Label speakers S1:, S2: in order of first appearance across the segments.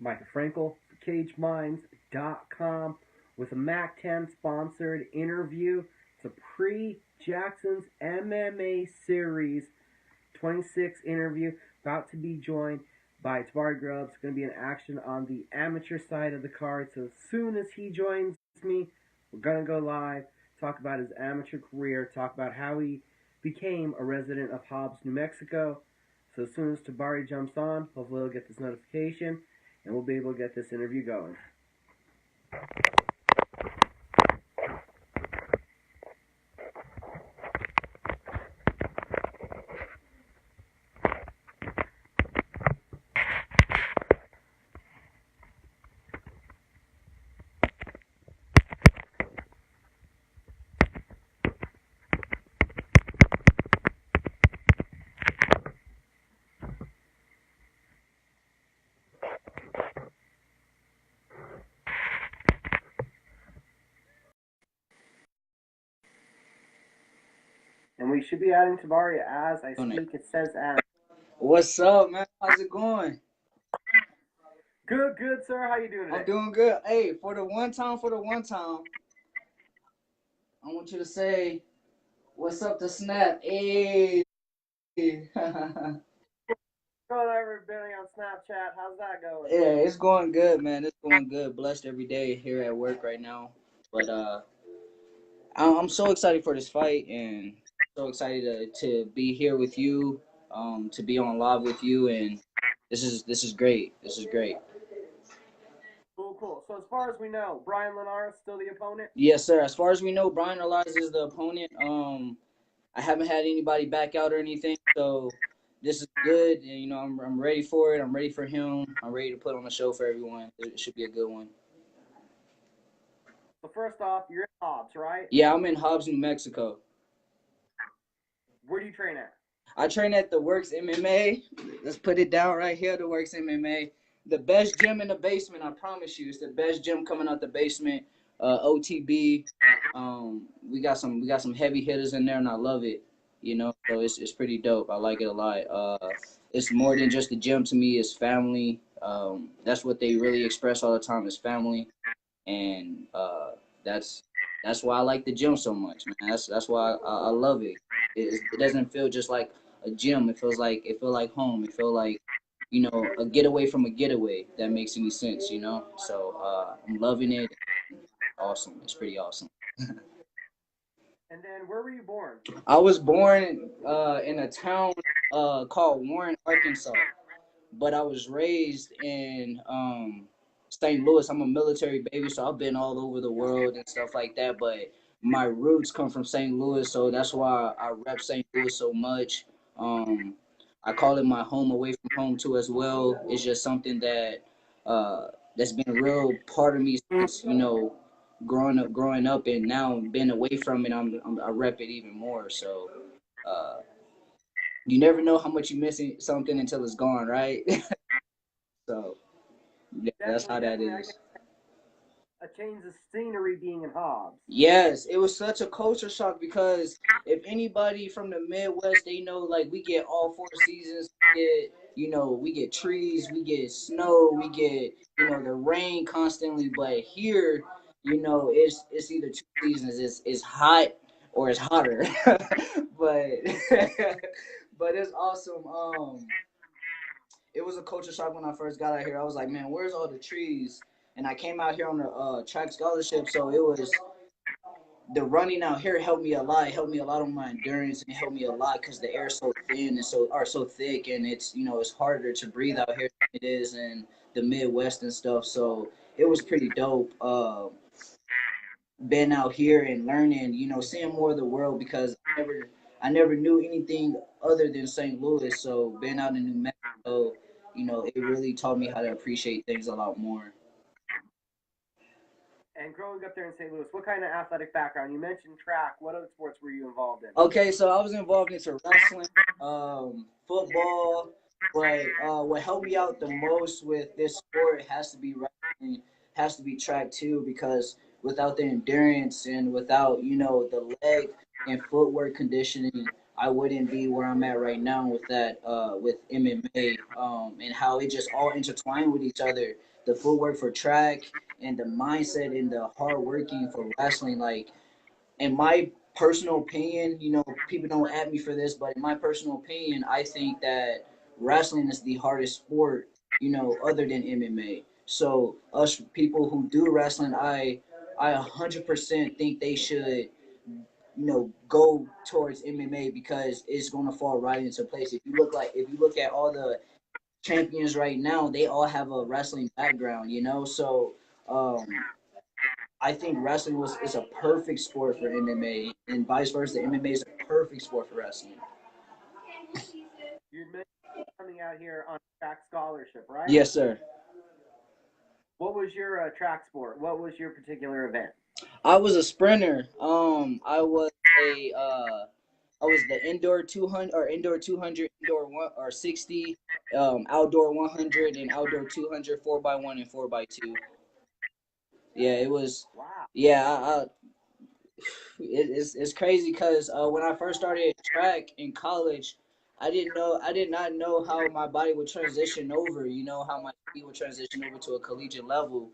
S1: Mika Frankl, CageMinds.com, with a MAC 10 sponsored interview. It's a pre-Jackson's MMA series 26 interview, about to be joined by Tabari Grubbs. Going to be an action on the amateur side of the card. So as soon as he joins me, we're going to go live, talk about his amateur career, talk about how he became a resident of Hobbs, New Mexico. So as soon as Tabari jumps on, hopefully he'll get this notification, and we'll be able to get this interview going. And we should be adding Tabari as I speak. It says as.
S2: What's up, man? How's it going?
S1: Good, sir. How you doing today?
S2: I'm doing good. Hey, for the one time, I want you to say, what's up to Snap? Hey.
S1: Hello, everybody on Snapchat. How's that going?
S2: Yeah, it's going good, man. It's going good. Blessed every day here at work right now. But I'm so excited for this fight and so excited to be here with you, to be on live with you, and this is great. This is great.
S1: Cool. So as far as we know, Brian Linares still the opponent?
S2: Yes, sir. As far as we know, Brian Linares is the opponent. I haven't had anybody back out or anything, so this is good. And, I'm ready for it. I'm ready for him. I'm ready to put on a show for everyone. It should be a good one.
S1: So first off, you're in Hobbs, right?
S2: Yeah, I'm in Hobbs, New Mexico.
S1: Where do you train at?
S2: I train at the Works MMA. Let's put it down right here, the Works MMA. The best gym in the basement, I promise you. It's the best gym coming out the basement. OTB. We got some heavy hitters in there, and I love it. So it's pretty dope. I like it a lot. It's more than just a gym to me. It's family. That's what they really express all the time is family, and that's why I like the gym so much, man. That's why I love it. It doesn't feel just like a gym. It feels like home. It feels like a getaway from a getaway. If that makes any sense, So I'm loving it. Awesome. It's pretty awesome.
S1: And then where were you born?
S2: I was born in a town called Warren, Arkansas, but I was raised in St. Louis. I'm a military baby, so I've been all over the world and stuff like that. But my roots come from St. Louis, so that's why I rep St. Louis so much. I call it my home away from home too as well. It's just something that that's been a real part of me since growing up, and now being away from it, I rep it even more. So you never know how much you're missing something until it's gone, right? So yeah, that's how that is.
S1: A change of scenery being in Hobbs.
S2: Yes, it was such a culture shock because if anybody from the Midwest, they know like we get all 4 seasons. We get trees, we get snow, we get the rain constantly. But here, it's either 2 seasons. It's hot or it's hotter. but but it's awesome. It was a culture shock when I first got out here. I was like, man, where's all the trees? And I came out here on a track scholarship, so it was the running out here helped me a lot. It helped me a lot on my endurance, and it helped me a lot because the air's so thin and so thick, and it's harder to breathe out here than it is in the Midwest and stuff. So it was pretty dope. Being out here and learning, seeing more of the world because I never knew anything other than St. Louis. So being out in New Mexico, it really taught me how to appreciate things a lot more.
S1: And growing up there in St. Louis, what kind of athletic background? You mentioned track. What other sports were you involved in?
S2: Okay, so I was involved into wrestling, football, but what helped me out the most with this sport has to be wrestling, has to be track too, because without the endurance and without the leg and footwork conditioning, I wouldn't be where I'm at right now with that with MMA and how it just all intertwined with each other. The footwork for track and the mindset and the hard working for wrestling. Like in my personal opinion, you know, people don't at me for this, but in my personal opinion, I think that wrestling is the hardest sport, you know, other than MMA. So us people who do wrestling, I 100% think they should, you know, go towards MMA because it's gonna fall right into place. If you look at all the champions right now, they all have a wrestling background, you know. So um, I think wrestling was is a perfect sport for MMA, and vice versa. MMA is a perfect sport for wrestling.
S1: You're coming out here on track scholarship, right?
S2: Yes, sir.
S1: What was your track sport? What was your particular event?
S2: I was a sprinter. I was the indoor 200 or indoor 200, indoor one or 60, outdoor 100 and outdoor 200, 4x1 and 4x2. Yeah, it was.
S1: Wow.
S2: Yeah, it's crazy because when I first started track in college, I did not know how my body would transition over. You know how my body would transition over to a collegiate level,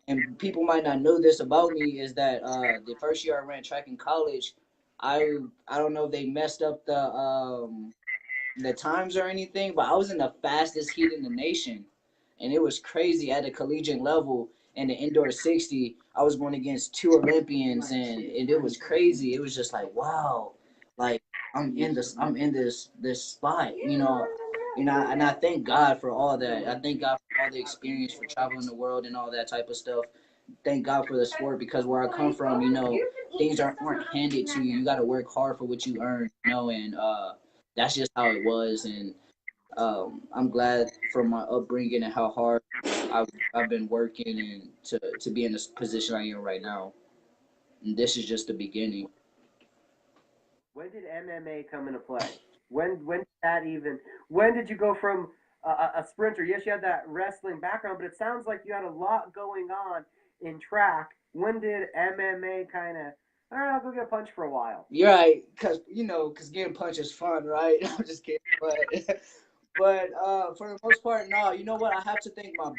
S2: and people might not know this about me is that the first year I ran track in college, I don't know if they messed up the times or anything, but I was in the fastest heat in the nation, and it was crazy at the collegiate level. In the indoor 60, I was going against two Olympians, and it was crazy. It was just like, wow, like I'm in this spot, you know, and I thank God for all that. I thank God for all the experience for traveling the world and all that type of stuff. Thank God for the sport because where I come from, you know, things aren't handed to you. You got to work hard for what you earn, you know, and that's just how it was. And I'm glad from my upbringing and how hard I've been working and to be in this position I am right now. And this is just the beginning.
S1: When did MMA come into play? When did that even? When did you go from a sprinter? Yes, you had that wrestling background, but it sounds like you had a lot going on in track. When did MMA kind of? All right, I'll go get a punch for a while.
S2: You're right, cause getting punched is fun, right? I'm just kidding, but for the most part, no. You know what? I have to thank my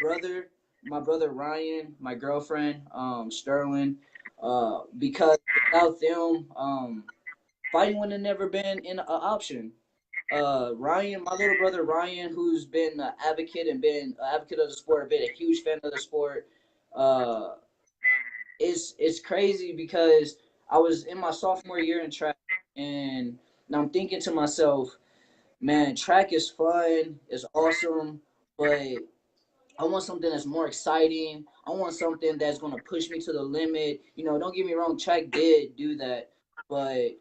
S2: brother Ryan, my girlfriend, Sterling, because without them, fighting would have never been an option. Ryan, my little brother Ryan, who's been an advocate and been an advocate of the sport, been a huge fan of the sport. Uh, it's crazy because I was in my sophomore year in track, and now I'm thinking to myself, man, track is fun, it's awesome, but I want something that's more exciting. I want something that's gonna push me to the limit. You know, don't get me wrong, track did do that, but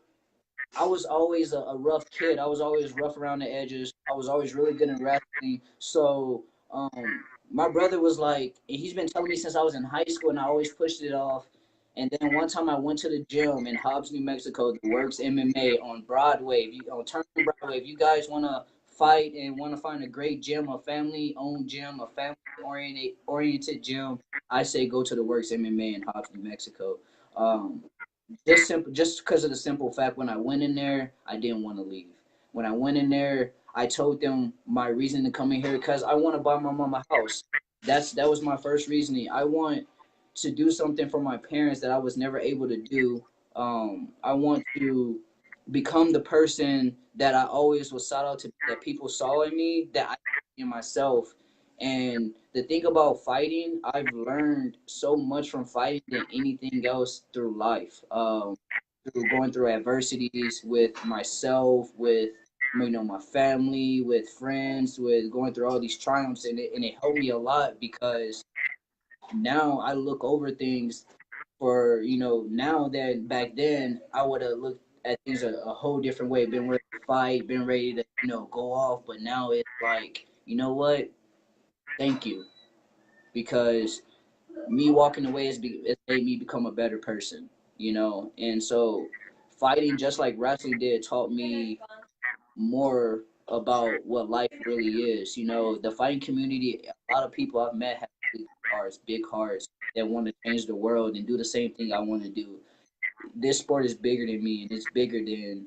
S2: I was always a rough kid. I was always rough around the edges. I was always really good in wrestling. So my brother was like, and he's been telling me since I was in high school, and I always pushed it off. And then one time I went to the gym in Hobbs, New Mexico, that works MMA on Broadway. On Turner Broadway, if you guys want to fight and want to find a great gym, a family-owned gym, a family-oriented gym, I say go to the Works MMA in Hobbs, New Mexico. Um, just because of the simple fact when I went in there, I didn't want to leave. When I went in there, I told them my reason to come in here because I want to buy my mom a house. That was my first reasoning. I want to do something for my parents that I was never able to do. I want to become the person that I always was sought out to, that people saw in me, that I in myself. And the thing about fighting, I've learned so much from fighting than anything else through life. Through going through adversities with myself, with my family, with friends, with going through all these triumphs, and it helped me a lot because now I look over things for now that back then I would have looked at things a whole different way, been ready to fight, been ready to go off, but now it's like what, thank you, because me walking away it's made me become a better person, and so fighting just like wrestling did taught me more about what life really is. The fighting community, a lot of people I've met have big hearts that want to change the world and do the same thing I want to do. This sport is bigger than me, and it's bigger than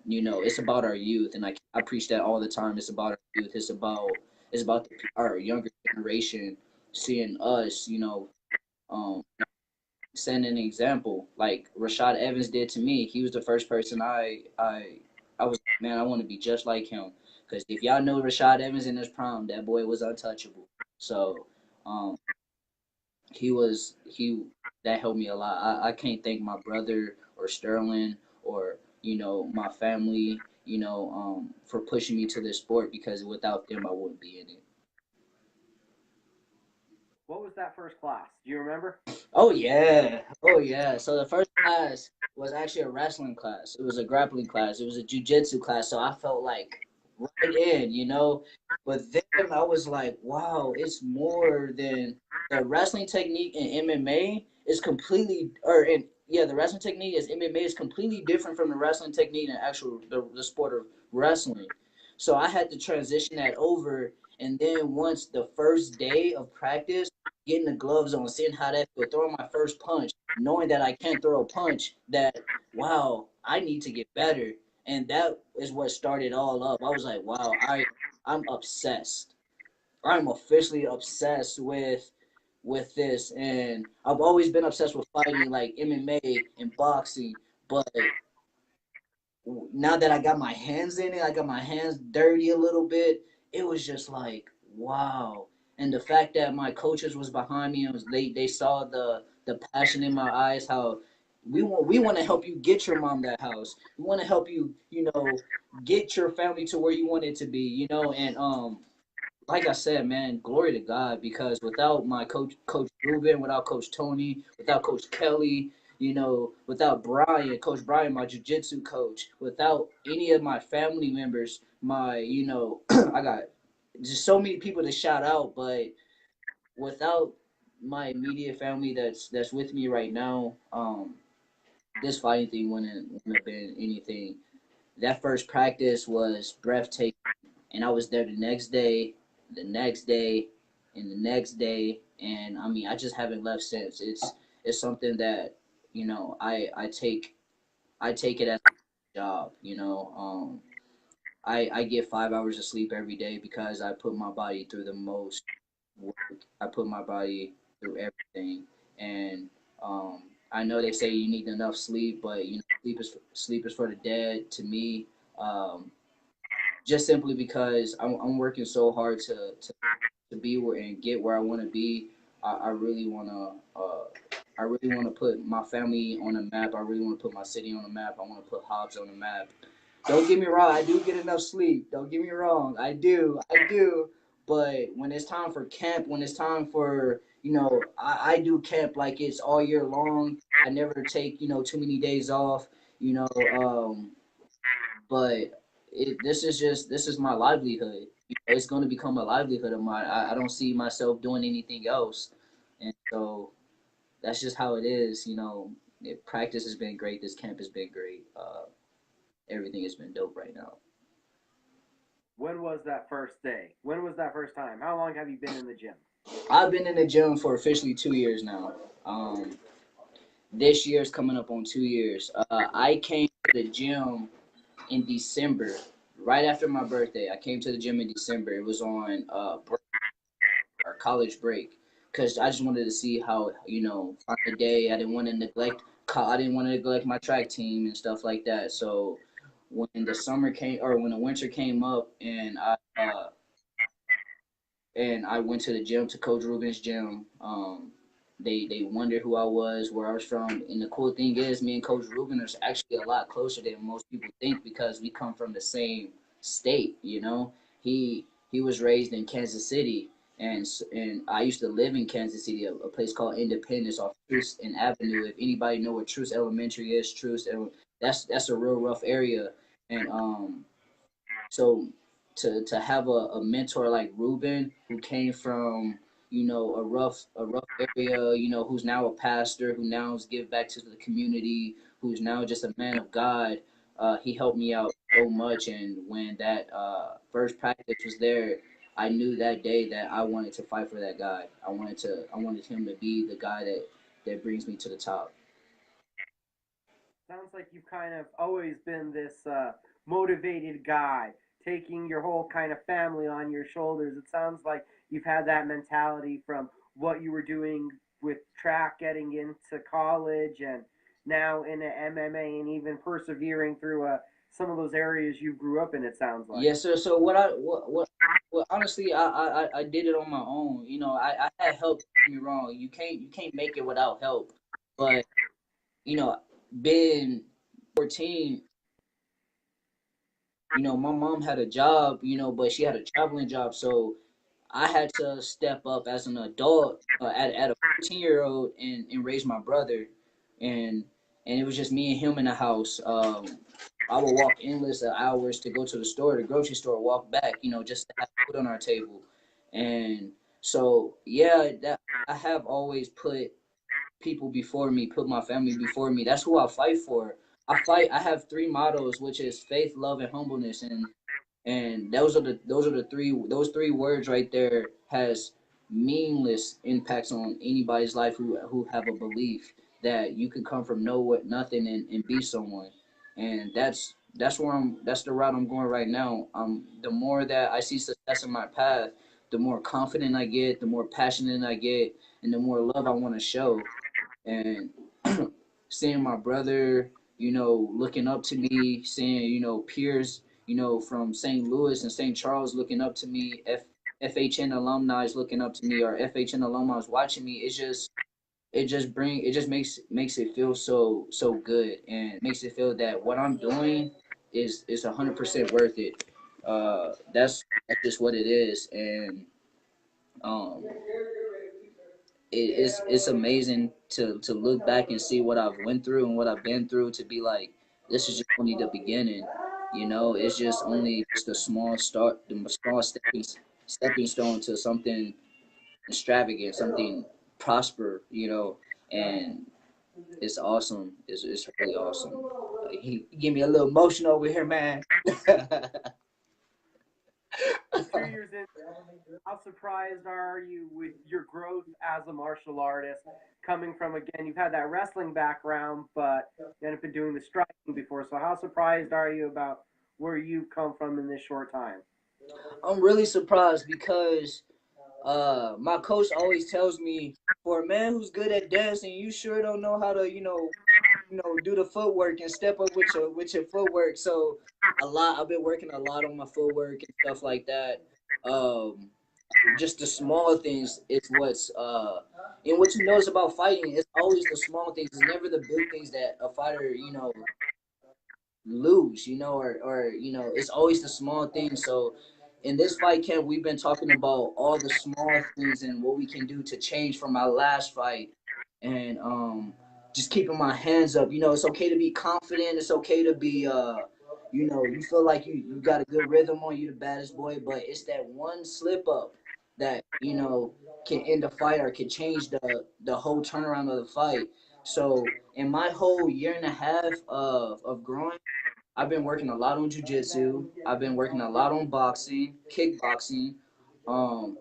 S2: it's about our youth, and I preach that all the time. It's about our youth. It's about our younger generation seeing us, um, setting an example like Rashad Evans did to me. He was the first person I was, man, I want to be just like him. Because if y'all know Rashad Evans in his prime, that boy was untouchable. So um, he that helped me a lot. I can't thank my brother or Sterling or my family, for pushing me to this sport, because without them I wouldn't be in it.
S1: What was that first class? Do you remember?
S2: Oh yeah, oh yeah. So the first class was actually a wrestling class. It was a grappling class. It was a jujitsu class. So I felt like right in. But then I was like, wow, it's more than the wrestling technique in MMA is completely, or in yeah, the wrestling technique is MMA is completely different from the wrestling technique in actual the sport of wrestling. So I had to transition that over, and then once the first day of practice, getting the gloves on, seeing how that feel, throwing my first punch, knowing that I can't throw a punch, that wow, I need to get better. And that is what started all up. I was like, wow, I'm obsessed. I'm officially obsessed with this, and I've always been obsessed with fighting, like MMA and boxing, but now that I got my hands in it, I got my hands dirty a little bit. It was just like, wow. And the fact that my coaches was behind me, and they saw the passion in my eyes, how we want to help you get your mom that house. We want to help you, get your family to where you want it to be, and like I said, man, glory to God, because without my Coach Ruben, without Coach Tony, without Coach Kelly, without Brian, Coach Brian, my jujitsu coach, without any of my family members, I got just so many people to shout out, but without my immediate family that's with me right now, this fighting thing wouldn't have been anything. That first practice was breathtaking, and I was there the next day, the next day, and the next day, and I mean, I just haven't left since. It's something that I take it as a job. I get 5 hours of sleep every day because I put my body through the most work. I put my body through everything, and I know they say you need enough sleep, but sleep is for the dead. To me, um, just simply because I'm working so hard to be where and get where I want to be. I really want to. I really want to put my family on the map. I really want to put my city on the map. I want to put Hobbs on the map. Don't get me wrong. I do get enough sleep. Don't get me wrong. I do. I do. But when it's time for camp, when it's time for, I do camp like it's all year long. I never take, too many days off, you know, um, but this is my livelihood. It's going to become a livelihood of mine. I don't see myself doing anything else. And so that's just how it is. Practice has been great. This camp has been great. Everything has been dope right now.
S1: When was that first day? When was that first time? How long have you been in the gym?
S2: I've been in the gym for officially 2 years now. This year's coming up on 2 years. I came to the gym in December, right after my birthday. I came to the gym in December. It was on our college break, because I just wanted to see how, on the day. I didn't want to neglect. I didn't want to neglect my track team and stuff like that. So when the summer came, or when the winter came up, and I went to the gym, to Coach Ruben's gym. They wondered who I was, where I was from, and the cool thing is, me and Coach Ruben are actually a lot closer than most people think, because we come from the same state. He was raised in Kansas City, and I used to live in Kansas City, a place called Independence off Truce and Avenue. If anybody know where Truce Elementary is, that's a real rough area, and so to have a mentor like Ruben, who came from a rough area, who's now a pastor, who now is give back to the community, who's now just a man of God. He helped me out so much, and when that first practice was there, I knew that day that I wanted to fight for that guy. I wanted him to be the guy that brings me to the top.
S1: Sounds like you've kind of always been this motivated guy, taking your whole kind of family on your shoulders. It sounds like you've had that mentality from what you were doing with track getting into college and now in the MMA and even persevering through some of those areas you grew up in, it sounds like.
S2: Yes, sir. So what honestly, I did it on my own. You know, I had help. Don't get me wrong. You can't make it without help. But you know, being 14, you know, my mom had a job. You know, but she had a traveling job, so I had to step up as an adult at a 14-year-old and raise my brother, and and it was just me and him in the house. I would walk endless hours to go to the store, the grocery store, walk back, you know, just to have food on our table, and so yeah, that I have always put people before me, put my family before me. That's who I fight for. I fight. I have three mottos, which is faith, love, and humbleness, and those three words right there has meaningless impacts on anybody's life who have a belief that you can come from nowhere nothing and be someone, and that's where that's the route I'm going right now. The more that I see success in my path, the more confident I get, the more passionate I get, and the more love I want to show. And seeing my brother, you know, looking up to me, seeing, you know, peers, you know, from St. Louis and St. Charles looking up to me, FHN alumni is looking up to me, or FHN alumni is watching me. It just makes it feel so good, and makes it feel that what I'm doing is 100% worth it. That's just what it is, and um it's amazing to look back and see what I've went through and what I've been through, to be like, this is just only the beginning. You know, it's just only just a small start, the small stepping stone to something extravagant, something prosper. You know, and it's awesome. It's really awesome. He give me a little emotion over here, man.
S1: 2 years in, how surprised are you with your growth as a martial artist? Coming from, again, you've had that wrestling background, but you ended up doing the striking before. So, how surprised are you about where you've come from in this short time?
S2: I'm really surprised because my coach always tells me, for a man who's good at dancing, you sure don't know how to, do the footwork and step up with your footwork. So I've been working a lot on my footwork and stuff like that. Um, just the small things is what's and what you notice about fighting, it's always the small things. It's never the big things that a fighter, lose, or it's always the small things. So in this fight camp, we've been talking about all the small things and what we can do to change from my last fight, and just keeping my hands up. You know, it's okay to be confident. It's okay to be you feel like you got a good rhythm on you, the baddest boy, but it's that one slip up that can end the fight or can change the whole turnaround of the fight. So in my whole year and a half of growing, I've been working a lot on jujitsu. I've been working a lot on boxing, kickboxing, um,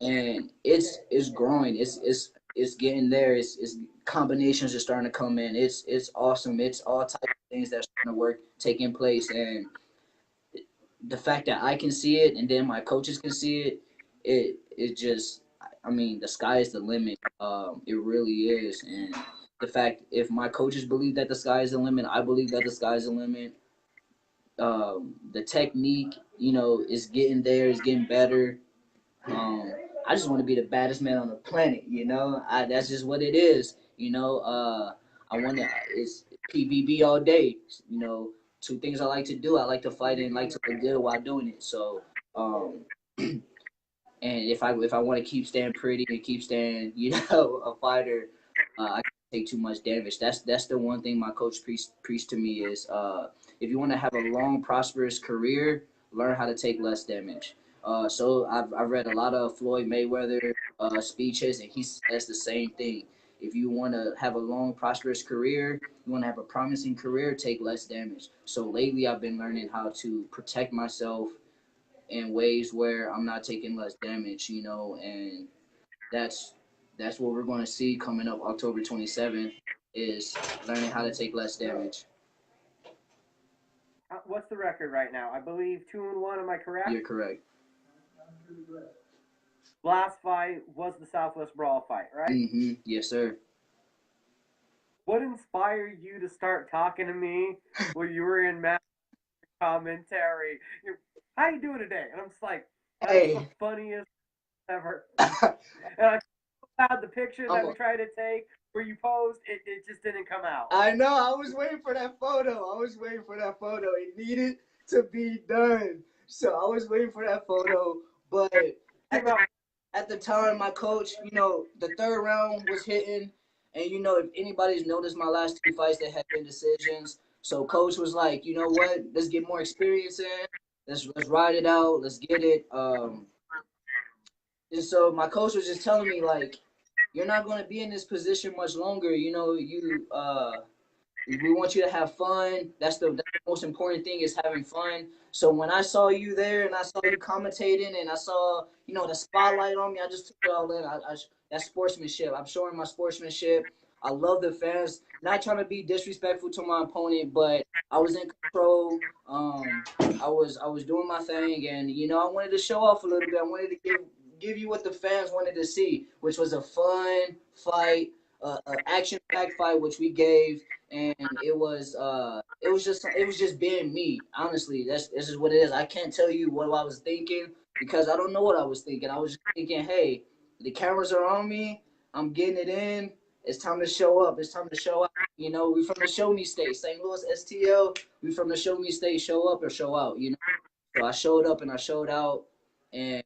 S2: and it's growing. It's getting there. It's combinations are starting to come in. It's awesome. It's all types of things that's starting to work, taking place, and the fact that I can see it and then my coaches can see it, it just, I mean, the sky is the limit. It really is, and the fact, if my coaches believe that the sky is the limit, I believe that the sky is the limit. The technique, is getting there, is getting better. Um, I just want to be the baddest man on the planet. That's just what it is. I want to. It's PBB all day. Two things I like to do. I like to fight and like to look good while doing it. So, um, and if I want to keep staying pretty and keep staying, a fighter, I can't take too much damage. That's the one thing my coach preached to me is, if you want to have a long, prosperous career, learn how to take less damage. So I've read a lot of Floyd Mayweather speeches, and he says the same thing. If you want to have a long, prosperous career, you want to have a promising career, take less damage. So lately, I've been learning how to protect myself in ways where I'm not taking less damage, and that's that's what we're going to see coming up October 27th, is learning how to take less damage.
S1: What's the record right now? I believe 2-1. Am I correct?
S2: You're correct.
S1: Last fight was the Southwest Brawl fight, right?
S2: Mm-hmm. Yes, sir.
S1: What inspired you to start talking to me when you were in match commentary? How you doing today? And I'm just like, that's
S2: Hey.
S1: the funniest ever. And I had the picture that we tried to take where you posed. It just didn't come out.
S2: I know. I was waiting for that photo. It needed to be done. So I was waiting for that photo. But at the time, my coach, the third round was hitting. And, if anybody's noticed my last 2 fights, they had been decisions. So coach was like, you know what? Let's get more experience in. Let's ride it out. Let's get it. And so my coach was just telling me, like, you're not going to be in this position much longer. We want you to have fun. That's the most important thing, is having fun. So when I saw you there and I saw you commentating and I saw, the spotlight on me, I just took it all in. That's sportsmanship. I'm showing my sportsmanship. I love the fans. Not trying to be disrespectful to my opponent, but I was in control. I was doing my thing, and I wanted to show off a little bit. I wanted to give you what the fans wanted to see, which was a fun fight, an action-packed fight, which we gave. And it was just being me. Honestly, this is what it is. I can't tell you what I was thinking because I don't know what I was thinking. I was just thinking, hey, the cameras are on me. I'm getting it in. It's time to show up. It's time to show out. We from the show me state, St. Louis STL. We from the show me state. Show up or show out. So I showed up and I showed out, and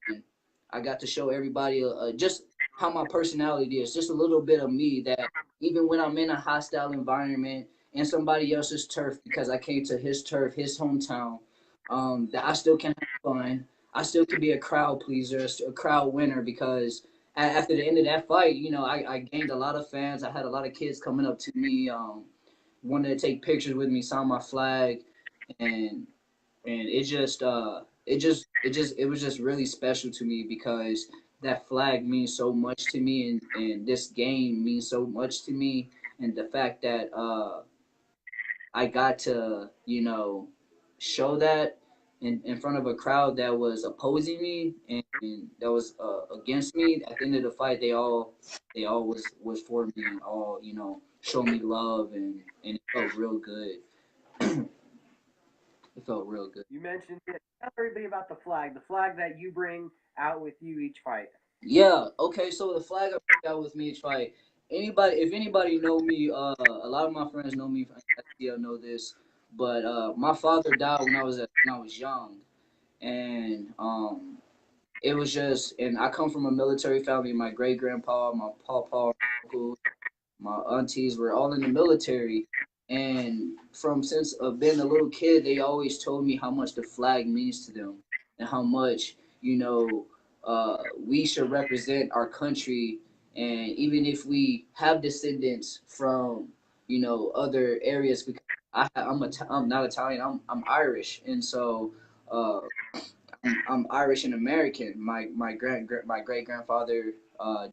S2: I got to show everybody just how my personality is, just a little bit of me, that even when I'm in a hostile environment and somebody else's turf, because I came to his turf, his hometown, that I still can have fun. I still can be a crowd pleaser, a crowd winner, because after the end of that fight, I gained a lot of fans. I had a lot of kids coming up to me, wanted to take pictures with me, sign my flag, and it was just really special to me, because that flag means so much to me, and this game means so much to me, and the fact that I got to show that in front of a crowd that was opposing me and that was against me. At the end of the fight, they all was for me, and all showed me love, and it felt real good. It felt real good.
S1: You mentioned it. Tell everybody about the flag that you bring out with you each fight.
S2: Yeah. Okay. So the flag I bring out with me each fight. If anybody know me, a lot of my friends know me. Know this, but my father died when I was young, and it was just, and I come from a military family. My great grandpa, my papa, uncle, my aunties were all in the military, and since being a little kid, they always told me how much the flag means to them, and how much we should represent our country. And even if we have descendants from other areas, because I'm not Italian, I'm Irish, and so I'm Irish and American. My great grandfather,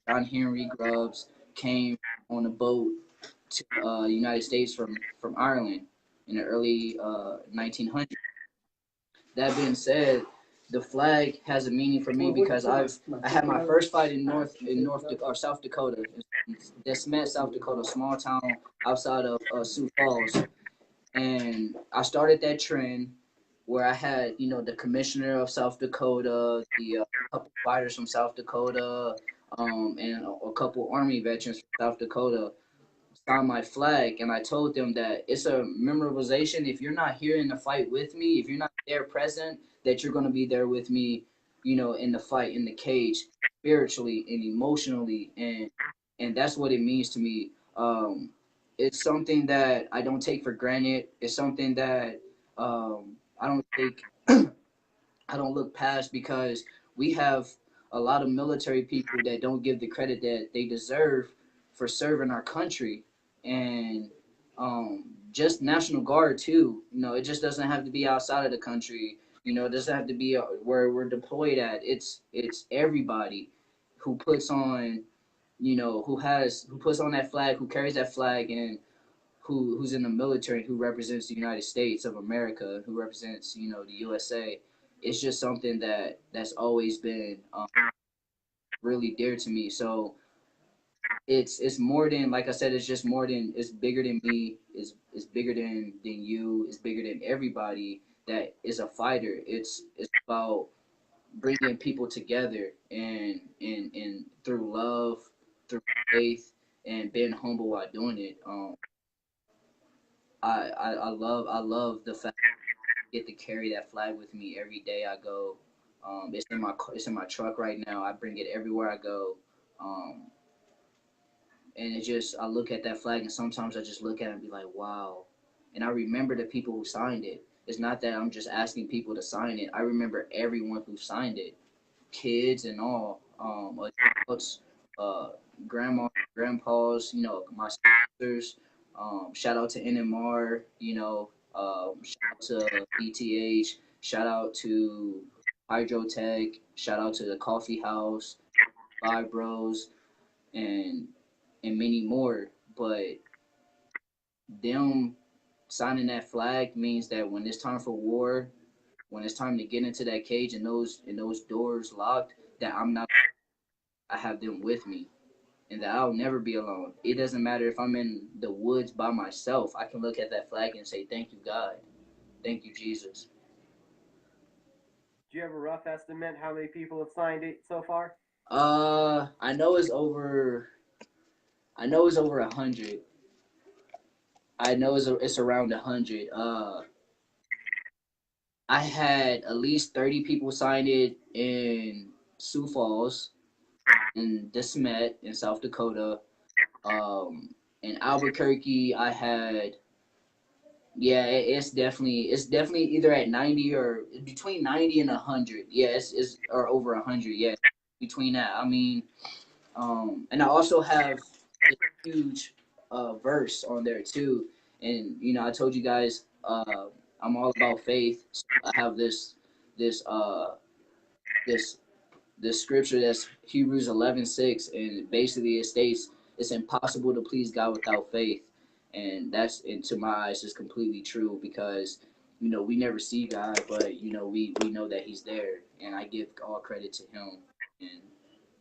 S2: John Henry Grubbs, came on a boat to United States from Ireland in the early 1900s. That being said, the flag has a meaning for me, because I had my first fight in South Dakota, Desmet, South Dakota, small town outside of Sioux Falls, and I started that trend where I had the commissioner of South Dakota, the couple fighters from South Dakota, and a couple Army veterans from South Dakota sign my flag, and I told them that it's a memorization. If you're not here in the fight with me, if you're not there present, that you're going to be there with me, in the fight, in the cage, spiritually and emotionally, and that's what it means to me. It's something that I don't take for granted. It's something that I don't take, I don't look past, because we have a lot of military people that don't give the credit that they deserve for serving our country, and just National Guard too. It just doesn't have to be outside of the country. It doesn't have to be where we're deployed at. It's everybody who puts on, who puts on that flag, who carries that flag, and who's in the military, who represents the United States of America, who represents the USA. It's just something that's always been really dear to me. So it's more than, like I said, it's just more than, it's bigger than me, it's bigger than you, it's bigger than everybody that is a fighter. It's about bringing people together and through love, through faith, and being humble while doing it. I love the fact that I get to carry that flag with me every day I go. It's in my truck right now. I bring it everywhere I go. Um, and it just, I look at that flag and sometimes I just look at it and be like, wow. And I remember the people who signed it. It's not that I'm just asking people to sign it. I remember everyone who signed it, kids and all, adults, uh, grandma, grandpas, my sisters. Shout out to NMR, shout out to ETH, shout out to Hydrotech, shout out to the Coffee House, Five Bros, and many more. But them signing that flag means that when it's time for war, when it's time to get into that cage and those doors locked, that I have them with me, and that I'll never be alone. It doesn't matter if I'm in the woods by myself. I can look at that flag and say, "Thank you, God. Thank you, Jesus."
S1: Do you have a rough estimate how many people have signed it so far?
S2: I know it's over. I know it's over 100. I know it's around 100. I had at least 30 people sign it in Sioux Falls, in DeSmet, in South Dakota. In Albuquerque, I had, yeah, it's definitely either at 90 or between 90 and 100. Yeah, it's or over 100. Yeah, between that. I mean, and I also have a huge verse on there too. And I told you guys, I'm all about faith. So I have this this this scripture that's Hebrews 11:6, and basically it states it's impossible to please God without faith, and that's, into my eyes, is completely true, because we never see God, but we know that He's there, and I give all credit to Him,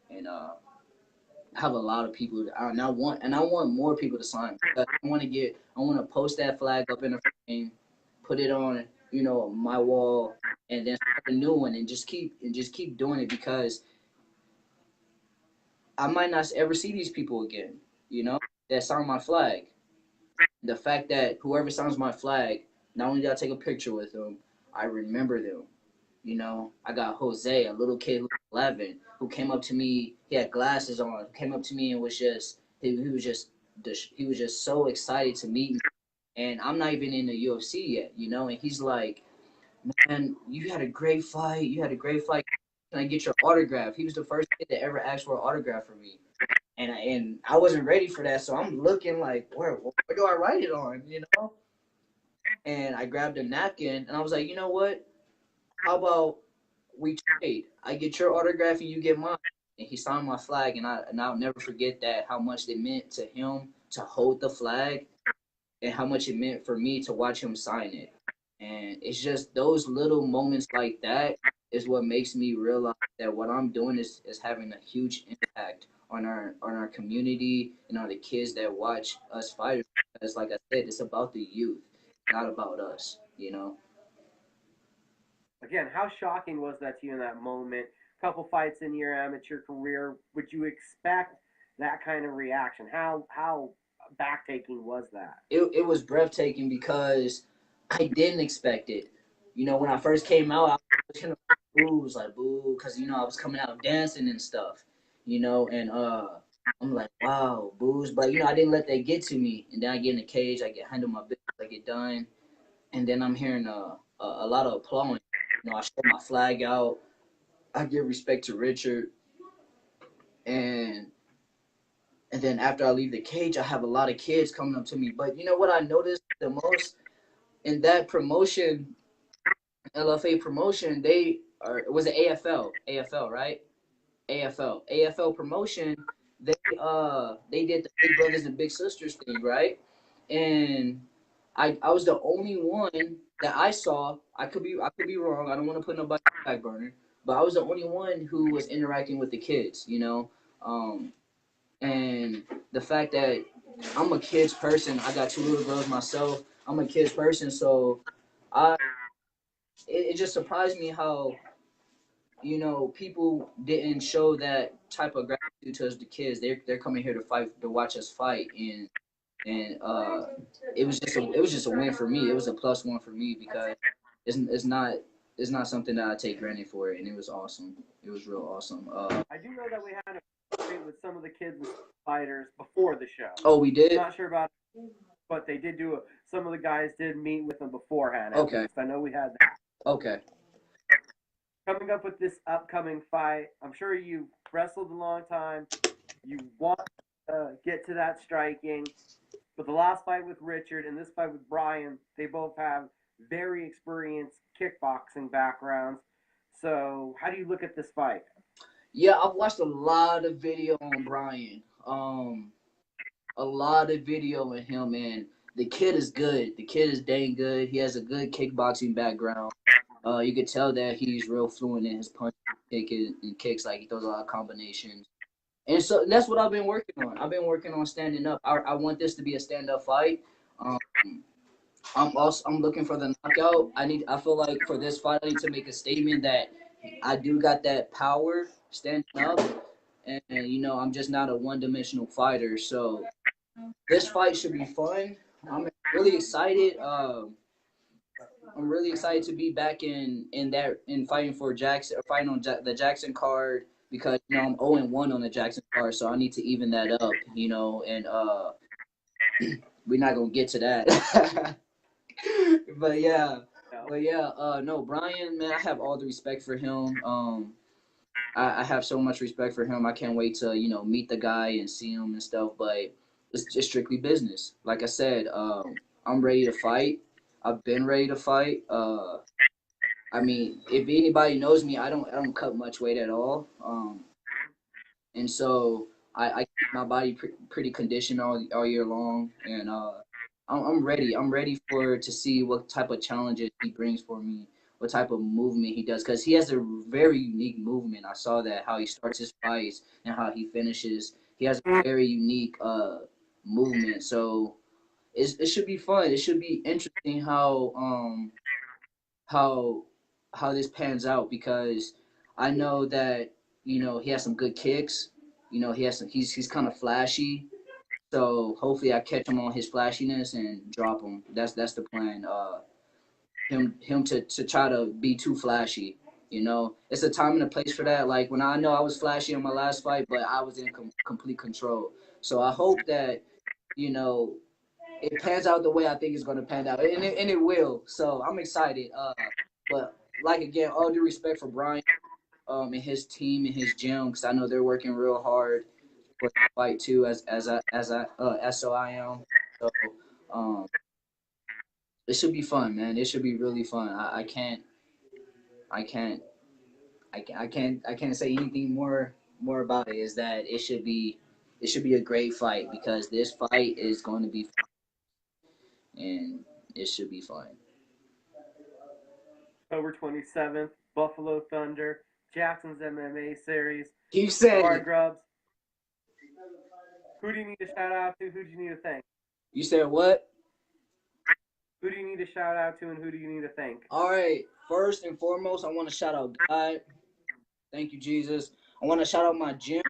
S2: and have a lot of people, and I want more people to sign, because I want to post that flag up in a frame, put it on my wall, and then start a new one, and just keep doing it, because I might not ever see these people again, that sign my flag. The fact that whoever signs my flag, not only did I take a picture with them, I remember them. I got Jose, a little kid who was 11, who came up to me. He had glasses on. Came up to me and was just he was just so excited to meet me. And I'm not even in the UFC yet, And he's like, "Man, you had a great fight. You had a great fight. Can I get your autograph?" He was the first kid that ever asked for an autograph from me. And I wasn't ready for that, so I'm looking like, where do I write it on? And I grabbed a napkin and I was like, you know what? How about we trade? I get your autograph and you get mine. And he signed my flag, and I'll never forget that, how much it meant to him to hold the flag, and how much it meant for me to watch him sign it. And it's just those little moments like that is what makes me realize that what I'm doing is having a huge impact on our community and on the kids that watch us fighters. Because, like I said, it's about the youth, not about us.
S1: Again, how shocking was that to you in that moment? Couple fights in your amateur career, would you expect that kind of reaction? How backtaking was that?
S2: It was breathtaking, because I didn't expect it. When I first came out, I was kind of booze, like boo, because I was coming out dancing and stuff, and I'm like, wow, booze, but I didn't let that get to me. And then I get in the cage, I get handled my business, I get done, and then I'm hearing a lot of applauding. I show my flag out, I give respect to Richard, and and then after I leave the cage, I have a lot of kids coming up to me. But you know what I noticed the most in that promotion, LFA promotion, it was an AFL, right? AFL promotion. They did the Big Brothers and Big Sisters thing, right? and I was the only one that I saw. I could be wrong. I don't want to put nobody on the back burner, but I was the only one who was interacting with the kids. Um, and the fact that I'm a kids person, I got two little girls myself. I'm a kids person, so I it just surprised me how people didn't show that type of gratitude towards the kids. They're coming here to fight, to watch us fight, and it was just a win for me. It was a plus one for me because it's not something that I take granted for it, and it was awesome. It was real awesome.
S1: I do know that we had a debate with some of the kids and fighters before the show.
S2: Oh, we did.
S1: I'm not sure about it, but they did do. Some of the guys did meet with them beforehand.
S2: Okay.
S1: Least. I know we had that.
S2: Okay.
S1: Coming up with this upcoming fight, I'm sure you wrestled a long time. You want to get to that striking. But the last fight with Richard and this fight with Brian, they both have very experienced kickboxing backgrounds. So, how do you look at this fight?
S2: Yeah, I've watched a lot of video on Brian. A lot of video on him, and the kid is good. The kid is dang good. He has a good kickboxing background. You could tell that he's real fluent in his punch, kicking, and kicks. Like he throws a lot of combinations. And so that's what I've been working on. I've been working on standing up. I want this to be a stand-up fight. Um, I'm looking for the knockout. I feel like for this fight I need to make a statement that I do got that power standing up, and I'm just not a one-dimensional fighter. So this fight should be fun. I'm really excited. I'm really excited to be back in fighting for Jackson, or fighting on the Jackson card, because I'm 0-1 on the Jackson card, so I need to even that up, and we're not gonna get to that. but yeah, no, Brian, man, I have all the respect for him. I have so much respect for him. I can't wait to meet the guy and see him and stuff. But it's just strictly business. Like I said, I'm ready to fight. I've been ready to fight. I mean, if anybody knows me, I don't cut much weight at all. And so I keep my body pretty conditioned all year long, and I'm ready. I'm ready to see what type of challenges he brings for me, what type of movement he does, because he has a very unique movement. I saw that how he starts his fights and how he finishes. He has a very unique movement. So it should be fun. It should be interesting how this pans out, because I know that he has some good kicks. He's kind of flashy. So hopefully I catch him on his flashiness and drop him. That's the plan. Him to try to be too flashy. It's a time and a place for that. Like when I know I was flashy on my last fight, but I was in complete control. So I hope that it pans out the way I think it's going to pan out, and it will. So I'm excited. But like again, all due respect for Brian, and his team and his gym, because I know they're working real hard for the fight too, so I am. So um, it should be fun, man. It should be really fun. I can't say anything more about it. Is that it should be a great fight, because this fight is going to be fun, and it should be fun.
S1: October 27th, Buffalo Thunder, Jackson's MMA series.
S2: Keep saying
S1: Tabari
S2: it.
S1: Grubbs. Who do you need to shout out to? Who do you need to thank?
S2: You said what?
S1: Who do you need to shout out to, and who do you need to thank?
S2: All right. First and foremost, I want to shout out God. Thank you, Jesus. I want to shout out my gym,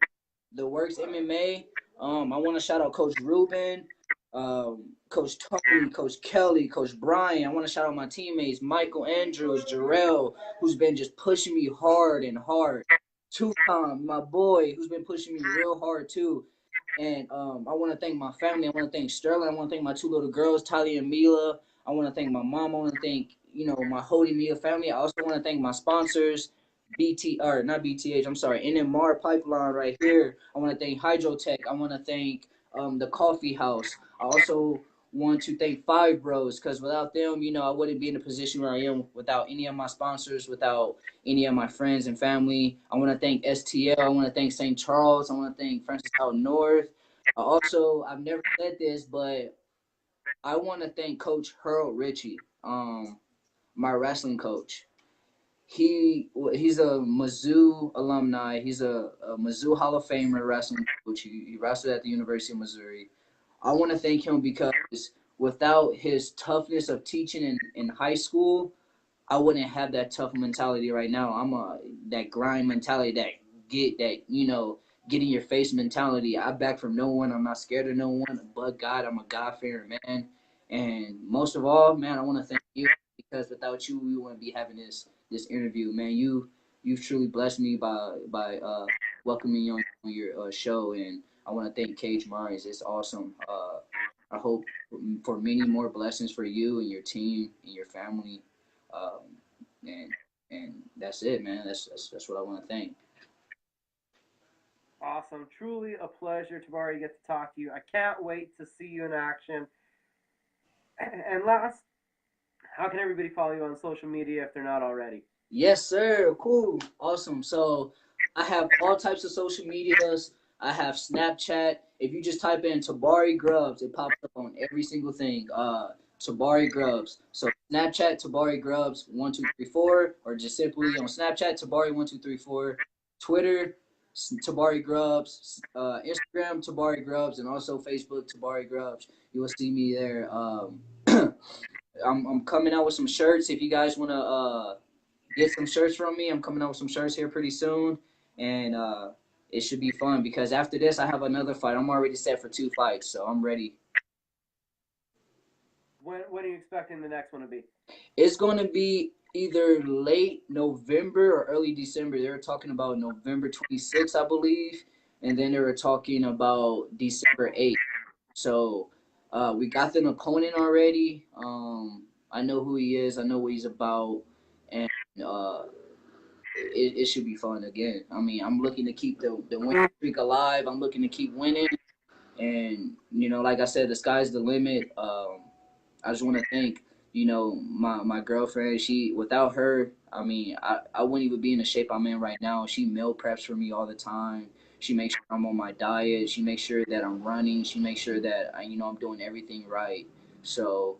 S2: The Works MMA. I want to shout out Coach Ruben, Coach Tony, Coach Kelly, Coach Brian. I want to shout out my teammates, Michael Andrews, Jarrell, who's been just pushing me hard and hard. Tucon, my boy, who's been pushing me real hard too. And I want to thank my family. I want to thank Sterling. I want to thank my two little girls, Talia and Mila. I want to thank my mom. I want to thank, my Hody Mia family. I also want to thank my sponsors, not BTH, I'm sorry, NMR Pipeline right here. I want to thank Hydrotech. I want to thank the Coffee House. I also want to thank Five Bros, because without them, I wouldn't be in the position where I am without any of my sponsors, without any of my friends and family. I want to thank STL. I want to thank St. Charles. I want to thank Francis Out North. I've never said this, but I want to thank Coach Harold Ritchie, my wrestling coach. He's a Mizzou alumni. He's a Mizzou Hall of Famer wrestling coach. He wrestled at the University of Missouri. I want to thank him because without his toughness of teaching in high school, I wouldn't have that tough mentality right now. That grind mentality, get in your face mentality. I back from no one. I'm not scared of no one but God. I'm a God fearing man. And most of all, man, I want to thank you because without you, we wouldn't be having this interview, man. You've truly blessed me by welcoming me on your show, and I want to thank Cage Myers. It's awesome. I hope for many more blessings for you and your team and your family. Um, and that's it, man. That's what I want to thank.
S1: Awesome. Truly a pleasure, Tabari, to get to talk to you. I can't wait to see you in action. And last, how can everybody follow you on social media if they're not already?
S2: Yes, sir. Cool. Awesome. So I have all types of social medias. I have Snapchat. If you just type in Tabari Grubbs, it pops up on every single thing. Tabari Grubbs. So Snapchat Tabari Grubbs 1234, or just simply on Snapchat Tabari 1234. Twitter Tabari Grubbs. Instagram Tabari Grubbs, and also Facebook Tabari Grubbs. You will see me there. I'm coming out with some shirts. If you guys want to get some shirts from me. I'm coming out with some shirts here pretty soon, and it should be fun because after this, I have another fight. I'm already set for 2 fights, so I'm ready.
S1: When are you expecting the next one to be?
S2: It's going to be either late November or early December. They were talking about November 26th, I believe, and then they were talking about December 8th. So we got the opponent already. I know who he is. I know what he's about, and uh, it should be fun again. I mean, I'm looking to keep the win streak alive. I'm looking to keep winning, and like I said, the sky's the limit. I just want to thank my girlfriend. She without her, I mean, I wouldn't even be in the shape I'm in right now. She meal preps for me all the time. She makes sure I'm on my diet. She makes sure that I'm running. She makes sure that I'm doing everything right. So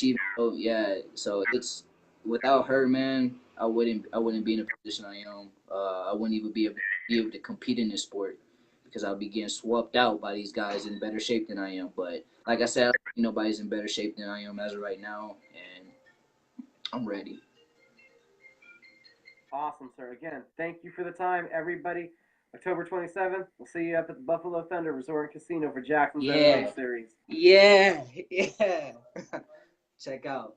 S2: yeah. So it's without her, man. I wouldn't be in the position I am. I wouldn't even be able to compete in this sport because I'll be getting swapped out by these guys in better shape than I am. But like I said, nobody's in better shape than I am as of right now, and I'm ready.
S1: Awesome, sir. Again, thank you for the time, everybody. October 27th, we'll see you up at the Buffalo Thunder Resort and Casino for Jackson's
S2: Yeah,
S1: MMA series.
S2: yeah, yeah. Check out.